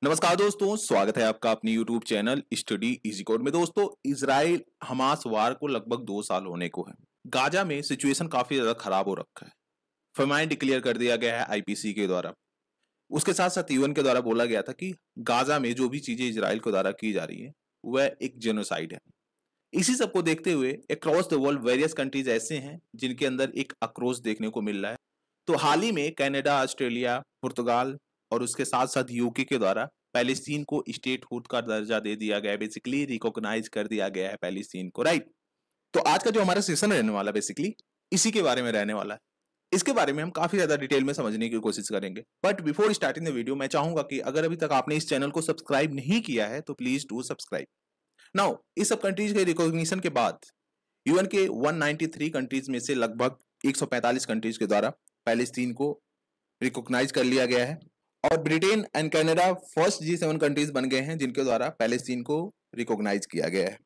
नमस्कार दोस्तों, स्वागत है आपका अपनी YouTube channel study easy code में। दोस्तों, इजराइल हमास वार को लगभग 2 साल होने को है। गाजा में सिचुएशन काफी ज्यादा खराब हो रखा है। फरमान डिक्लेयर कर दिया गया है आईपीसी के द्वारा। उसके साथ साथ यूएन के द्वारा बोला गया था कि गाजा में जो भी चीजें इजराइल के द्वारा की जा रही है वह एक जेनोसाइड है। इसी सब को देखते हुए across the world various countries ऐसे हैं जिनके अंदर एक आक्रोश देखने को मिल रहा है। तो हाल ही में कनाडा, ऑस्ट्रेलिया, पुर्तगाल और उसके साथ साथ यूके के द्वारा पैलेस्टीन को स्टेटहुड का दर्जा दे दिया गया है। बेसिकली रिकॉग्नाइज कर दिया गया है पैलेस्टीन को, राइट। तो आज का जो हमारा सेशन रहने वाला बेसिकली इसी के बारे में रहने वाला है। इसके बारे में हम काफी ज्यादा डिटेल में समझने की कोशिश करेंगे। But before starting the video मैं चाहूंगा कि अगर अभी तक आपने इस चैनल को सब्सक्राइब नहीं किया है तो प्लीज डू सब्सक्राइब। नाउ, इस सब कंट्रीज के रिकॉग्निशन के बाद यूएन के 193 कंट्रीज में से लगभग 145 कंट्रीज के द्वारा पैलेस्टीन को रिकॉग्नाइज कर लिया गया है और Britain and Canada first G7 countries बन गए हैं जिनके द्वारा पैलेस्टीन को रिकॉग्नाइज किया गया है।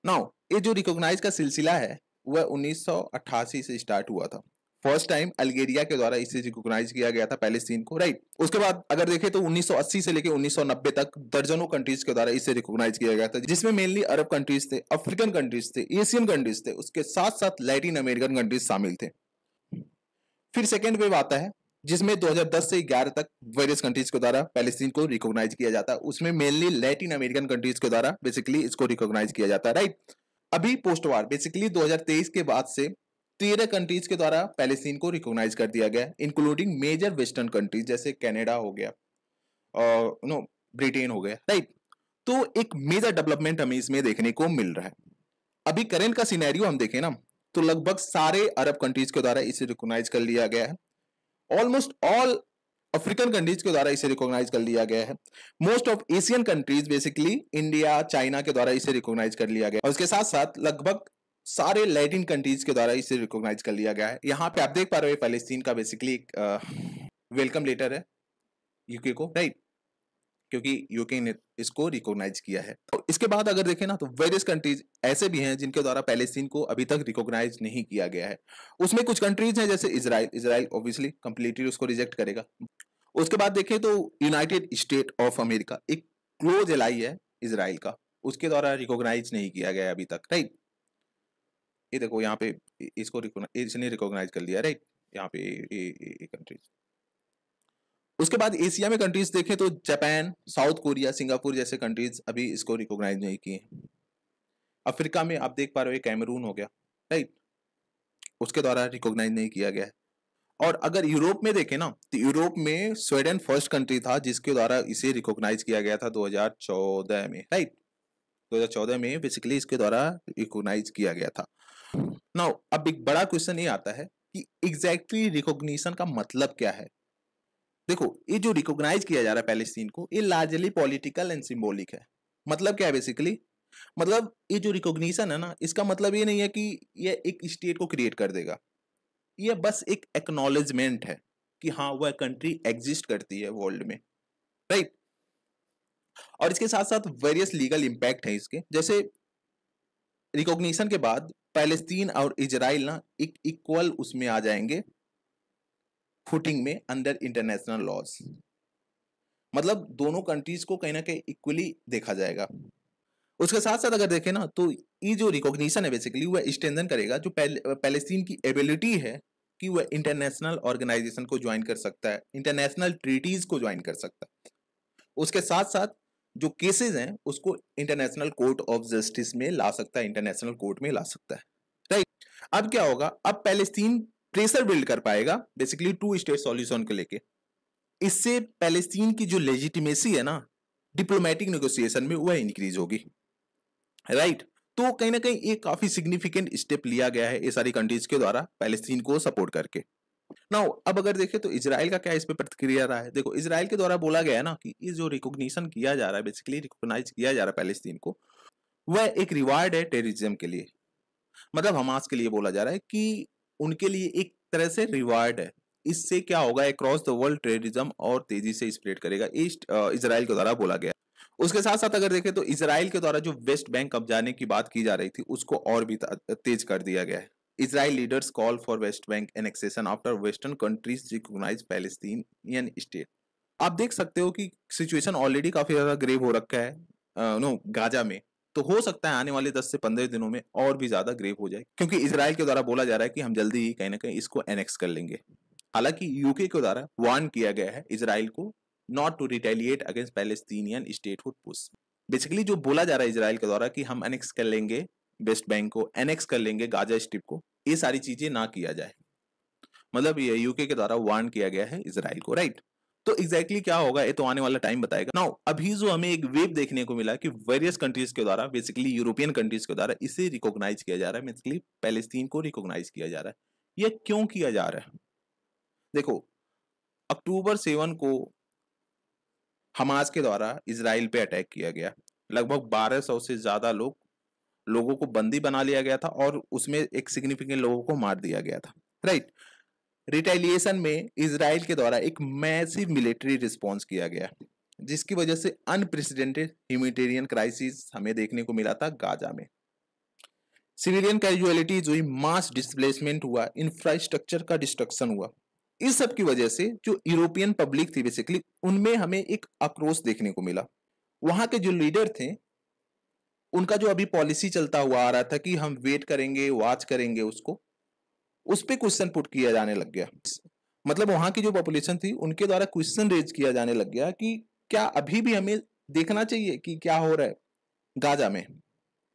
नाउ, ये जो रिकॉग्नाइज का सिलसिला है वह 1988 से स्टार्ट हुआ था। फर्स्ट टाइम अल्जीरिया के द्वारा इसे रिकॉग्नाइज किया गया था पैलेस्टीन को, राइट। उसके बाद अगर देखें तो 1980 से लेकर 1990 तक दर्जनों कंट्रीज के द्वारा इसे रिकॉग्नाइज किया गया था, जिसमें मेनली अरब कंट्रीज थे, अफ्रीकन कंट्रीज थे, एशियन कंट्रीज थे, उसके साथ साथ लैटिन अमेरिकन कंट्रीज शामिल थे। फिर सेकेंड वेव आता है जिसमें 2010 से 11 तक वेरियस कंट्रीज के द्वारा पैलेस्टीन को रिकॉग्नाइज किया जाता है। उसमें मेनली लैटिन अमेरिकन कंट्रीज के द्वारा बेसिकली इसको रिकॉग्नाइज किया जाता है, राइट। अभी पोस्ट वार बेसिकली 2023 के बाद से 13 कंट्रीज के द्वारा पैलेस्टीन को रिकॉग्नाइज कर दिया गया, इंक्लूडिंग मेजर वेस्टर्न कंट्रीज जैसे कनाडा हो गया और ब्रिटेन हो गया, राइट। तो एक मेजर डेवलपमेंट हमें इसमें देखने को मिल रहा है। अभी करेंट का सिनेरियो हम देखें ना तो लगभग सारे अरब कंट्रीज के द्वारा इसे रिकॉग्नाइज कर लिया गया है। ऑलमोस्ट ऑल अफ्रीकन कंट्रीज के द्वारा इसे रिकॉग्नाइज कर लिया गया है। Most of Asian countries basically India, China के द्वारा इसे रिकॉग्नाइज कर लिया गया और उसके साथ साथ लगभग सारे लैटिन कंट्रीज के द्वारा इसे रिकॉग्नाइज कर लिया गया है। यहाँ पे आप देख पा रहे हो पैलेस्टीन का बेसिकली वेलकम लेटर है यूके को, राइट, क्योंकि यूके ने इसको रिकॉग्नाइज किया है। तो इसके बाद अगर देखें ना तो वेरियस कंट्रीज ऐसे भी हैं जिनके द्वारा पैलेस्टीन को अभी तक रिकॉग्नाइज नहीं किया गया है। उसमें कुछ कंट्रीज हैं जैसे इजराइल ऑब्वियसली कंप्लीटली उसको रिजेक्ट करेगा। उसके बाद देखें तो यूनाइटेड स्टेट ऑफ अमेरिका एक क्लोज एलाई है इजराइल का, उसके द्वारा रिकॉग्नाइज नहीं किया गया अभी तक, राइट। ये देखो यहाँ पे इसको इसने रिकॉग्नाइज कर लिया, राइट, यहाँ पे ये कंट्रीज। उसके बाद एशिया में कंट्रीज देखें तो जापान, साउथ कोरिया, सिंगापुर जैसे कंट्रीज अभी इसको रिकॉग्नाइज नहीं किए। अफ्रीका में आप देख पा रहे हो कैमरून हो गया, राइट, उसके द्वारा रिकॉग्नाइज नहीं किया गया है। और अगर यूरोप में देखें ना तो यूरोप में स्वीडन फर्स्ट कंट्री था जिसके द्वारा इसे रिकॉग्नाइज किया गया था 2014 में, राइट। 2014 में बेसिकली इसके द्वारा रिकॉग्नाइज किया गया था। नाउ अब एक बड़ा क्वेश्चन ये आता है कि एग्जैक्टली रिकॉग्निशन का मतलब क्या है। देखो, ये जो रिकॉग्नाइज किया जा रहा है पैलेस्टीन को, ये लार्जली पॉलिटिकल एंड सिंबॉलिक है। मतलब क्या है बेसिकली, मतलब ये जो रिकॉग्निशन है ना, इसका मतलब ये नहीं है कि ये एक स्टेट को क्रिएट कर देगा। ये बस एक एक्नॉलेजमेंट है कि हाँ वह कंट्री एग्जिस्ट करती है वर्ल्ड में, राइट। और इसके साथ साथ वेरियस लीगल इंपैक्ट है इसके, जैसे रिकॉग्निशन के बाद पैलेस्तीन और इजराइल ना एक इक्वल उसमें आ जाएंगे फुटिंग में अंडर इंटरनेशनल लॉज। मतलब दोनों कंट्रीज को कहीं ना कहीं इक्वली देखा जाएगा। उसके साथ साथ अगर देखें ना तो ये जो रिकॉग्निशन है बेसिकली वह स्ट्रेंथन करेगा जो पैलेस्टीन की एबिलिटी है कि वह इंटरनेशनल ऑर्गेनाइजेशन को ज्वाइन कर सकता है, इंटरनेशनल ट्रीटीज को ज्वाइन कर सकता है। उसके साथ साथ जो केसेस हैं उसको इंटरनेशनल कोर्ट ऑफ जस्टिस में ला सकता है, इंटरनेशनल कोर्ट में ला सकता है, राइट। अब क्या होगा, अब पैलेस्टीन प्रेशर बिल्ड कर पाएगा बेसिकली टू स्टेट सॉल्यूशन को लेके। इससे पैलेस्टीन की जो लेजिटिमेसी है ना डिप्लोमेटिक नेगोशिएशन में वह इंक्रीज होगी, राइट। तो कहीं ना कहीं एक काफी सिग्निफिकेंट स्टेप लिया गया है ये सारी कंट्रीज के द्वारा पैलेस्टीन को सपोर्ट करके। नाउ अब अगर देखें तो इजराइल का क्या इस पे प्रतिक्रिया रहा है। देखो, इजराइल के द्वारा बोला गया है ना कि ये जो रिकॉग्निशन किया जा रहा है, बेसिकली रिकॉग्नाइज किया जा रहा है पैलेस्टीन को, वह एक रिवार्ड है टेररिज्म के लिए। मतलब हमास के लिए बोला जा रहा है कि उनके लिए एक तरह से रिवार्ड है। इससे क्या होगा, अक्रॉस द वर्ल्ड टेररिज्म और तेजी से स्प्रेड करेगा, इजराइल के द्वारा बोला गया। उसके साथ साथ अगर देखें तो इजराइल के द्वारा जो वेस्ट बैंक कब्जाने की बात की जा रही थी उसको और भी तेज कर दिया गया है। Israel leaders call for West Bank annexation after western countries recognise Palestinian state. आप देख सकते हो कि सिचुएशन ऑलरेडी काफी ज्यादा ग्रेव हो रखा है गाजा में। तो हो सकता है आने वाले 10 से 15 दिनों में और भी ज्यादा ग्रेव हो जाए, क्योंकि इसराइल के द्वारा बोला जा रहा है कि हम जल्दी ही कहीं ना कहीं इसको एनेक्स कर लेंगे। हालांकि यूके के द्वारा वार्न किया गया है इसराइल को not to retaliate against Palestinian statehood push. Basically जो बोला जा रहा है इसराइल के द्वारा कि हम एनेक्स कर लेंगे वेस्ट बैंक को, एनेक्स कर लेंगे गाजा स्ट्रिप को, ये सारी चीजें ना किया जाए। मतलब ये यूके के द्वारा वार्न किया गया है इसराइल को, राइट। तो एग्जैक्टली क्या होगा ये तो आने वाला टाइम बताएगा। नाउ अभी जो हमें एक वेव देखने को मिला कि वेरियस कंट्रीज के द्वारा, बेसिकली यूरोपियन कंट्रीज के द्वारा इसे रिकॉग्नाइज किया जा रहा है, बेसिकली पैलेस्टीन को रिकॉग्नाइज किया जा रहा है। ये क्यों किया जा रहा है? देखो, अक्टूबर 7 को हमास के द्वारा इसराइल पे अटैक किया गया। लगभग 1200 से ज्यादा लोगों को बंदी बना लिया गया था और उसमें एक सिग्निफिकेंट लोगों को मार दिया गया था, राइट। रिटेलिएशन में इसराइल के द्वारा एक मैसिव मिलिट्री रिस्पांस किया गया, जिसकी वजह से अनप्रेसिडेंटेड ह्यूमैनिटेरियन क्राइसिस हमें देखने को मिला था गाजा में। सिविलियन कैजुअलिटीज हुई, मास डिस्प्लेसमेंट हुआ, इंफ्रास्ट्रक्चर का डिस्ट्रक्शन हुआ। इस सब की वजह से जो यूरोपियन पब्लिक थी बेसिकली उनमें हमें एक आक्रोश देखने को मिला। वहां के जो लीडर थे उनका जो अभी पॉलिसी चलता हुआ आ रहा था कि हम वेट करेंगे, वॉच करेंगे, उसको उस पे क्वेश्चन पुट किया जाने लग गया। मतलब वहां की जो पॉपुलेशन थी उनके द्वारा क्वेश्चन रेज किया जाने लग गया कि क्या अभी भी हमें देखना चाहिए कि क्या हो रहा है गाजा में।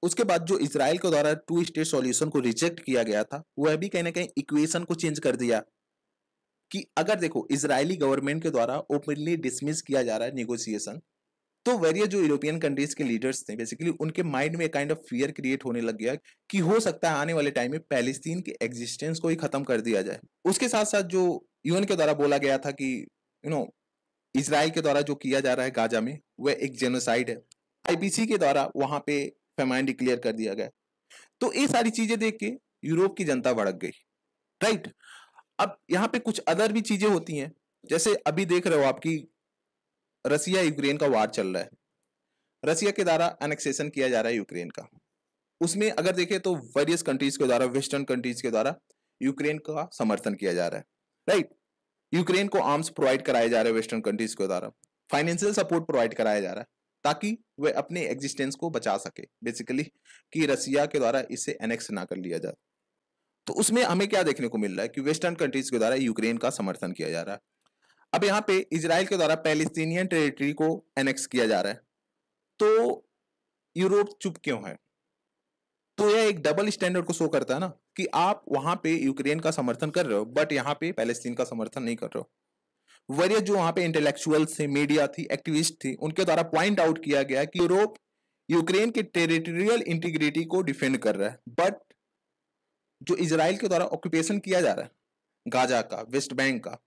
उसके बाद जो इसराइल के द्वारा 2 स्टेट सॉल्यूशन को रिजेक्ट किया गया था वह भी कहीं ना कहीं इक्वेशन को चेंज कर दिया कि अगर देखो इजरायली गवर्नमेंट के द्वारा ओपनली डिसमिस किया जा रहा है निगोशिएशन, तो वेरियस जो यूरोपियन कंट्रीज के लीडर्स थे बेसिकली उनके माइंड में काइंड ऑफ फियर क्रिएट होने लग गया कि हो सकता है आने वाले टाइम में पैलेस्टीन के एग्जिस्टेंस को ही खत्म कर दिया जाए। उसके साथ साथ जो यूएन के द्वारा बोला गया था कि इसराइल के द्वारा जो किया जा रहा है गाजा में वह एक जेनोसाइड है। आईपीसी के द्वारा वहां पे फेमाइन डिक्लेयर कर दिया गया। तो ये सारी चीजें देख के यूरोप की जनता भड़क गई, राइट। अब यहाँ पे कुछ अदर भी चीजें होती हैं, जैसे अभी देख रहे हो आपकी रसिया यूक्रेन का वार चल रहा है। रसिया के द्वारा एनेक्सेशन किया जा रहा है यूक्रेन का। उसमें अगर देखें तो वेरियस कंट्रीज के द्वारा, वेस्टर्न कंट्रीज के द्वारा यूक्रेन का समर्थन किया जा रहा है, राइट। यूक्रेन को आर्म्स प्रोवाइड कराए जा रहे हैं वेस्टर्न कंट्रीज के द्वारा, फाइनेंशियल सपोर्ट प्रोवाइड कराया जा रहा है ताकि वह अपने एग्जिस्टेंस को बचा सके, बेसिकली कि रसिया के द्वारा इसे एनेक्स ना कर लिया जाए। तो उसमें हमें क्या देखने को मिल रहा है कि वेस्टर्न कंट्रीज के द्वारा यूक्रेन का समर्थन किया जा रहा है। अब यहाँ पे इजराइल के द्वारा पैलेस्टीनियन टेरिटरी को एनेक्स किया जा रहा है, तो यूरोप चुप क्यों है? तो यह एक डबल स्टैंडर्ड को शो करता है ना कि आप वहां पे यूक्रेन का समर्थन कर रहे हो बट यहाँ पे पैलेस्टीन का समर्थन नहीं कर रहे हो। वेरियस जो वहां पे इंटेलेक्चुअल्स थे, मीडिया थी, एक्टिविस्ट थी, उनके द्वारा पॉइंट आउट किया गया कि यूरोप यूक्रेन के टेरिटोरियल इंटीग्रिटी को डिफेंड कर रहा है, बट जो इजराइल के द्वारा ऑक्यूपेशन किया जा रहा है गाजा का, वेस्ट बैंक का,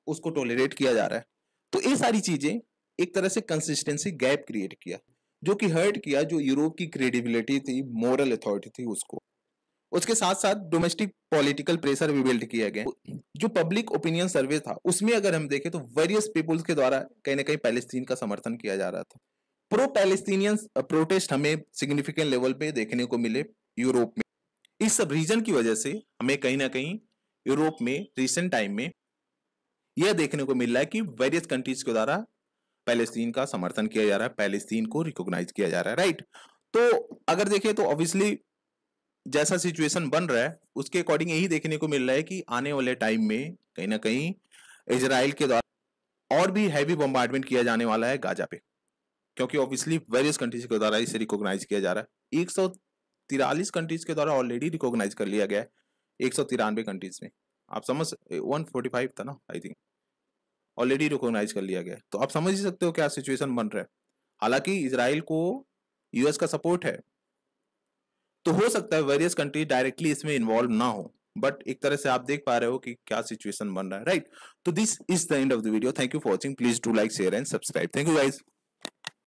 उसको टॉलरेट किया जा रहा है। तो ये सारी चीजें एक तरह से कंसिस्टेंसी गैप क्रिएट किया, जो कि हर्ट किया जो यूरोप की क्रेडिबिलिटी थी, मोरल अथॉरिटी थी उसको। उसके साथ साथ डोमेस्टिक पॉलिटिकल प्रेशर भी बिल्ड किया गया। जो पब्लिक ओपिनियन सर्वे था उसमें अगर हम देखें तो वेरियस पीपुल्स के द्वारा कहीं ना कहीं पैलेस्टीन का समर्थन किया जा रहा था। प्रो पैलेस्टीनियन प्रोटेस्ट हमें सिग्निफिकेंट लेवल पे देखने को मिले यूरोप में। इस सब रीजन की वजह से हमें कहीं ना कहीं यूरोप में रिसेंट टाइम में यह देखने को मिल रहा है कि वेरियस कंट्रीज के द्वारा पैलेस्टीन का समर्थन किया जा रहा है, पैलेस्टीन को रिकॉग्नाइज किया जा रहा है, राइट। तो अगर देखें तो ऑब्वियसली जैसा सिचुएशन बन रहा है उसके अकॉर्डिंग यही देखने को मिल रहा है कि आने वाले टाइम में कहीं ना कहीं इजराइल के द्वारा और भी हैवी बम्बार्डमेंट किया जाने वाला है गाजा पे, क्योंकि ऑब्वियसली वेरियस कंट्रीज के द्वारा इसे रिकॉग्नाइज किया जा रहा है। 143 कंट्रीज के द्वारा ऑलरेडी रिकॉग्नाइज कर लिया गया है 193 कंट्रीज में। आप समझ 145 था ना आई थिंक, ऑलरेडी रिकॉग्नाइज कर लिया गया। तो आप समझ ही सकते हो क्या सिचुएशन बन रहा है। हालांकि इजराइल को यूएस का सपोर्ट है, तो हो सकता है वेरियस कंट्री डायरेक्टली इसमें इन्वॉल्व ना हो, बट एक तरह से आप देख पा रहे हो कि क्या सिचुएशन बन रहा है, राइट। तो this is the end of the video. Thank you for watching. Please do like, share and subscribe. Thank you guys.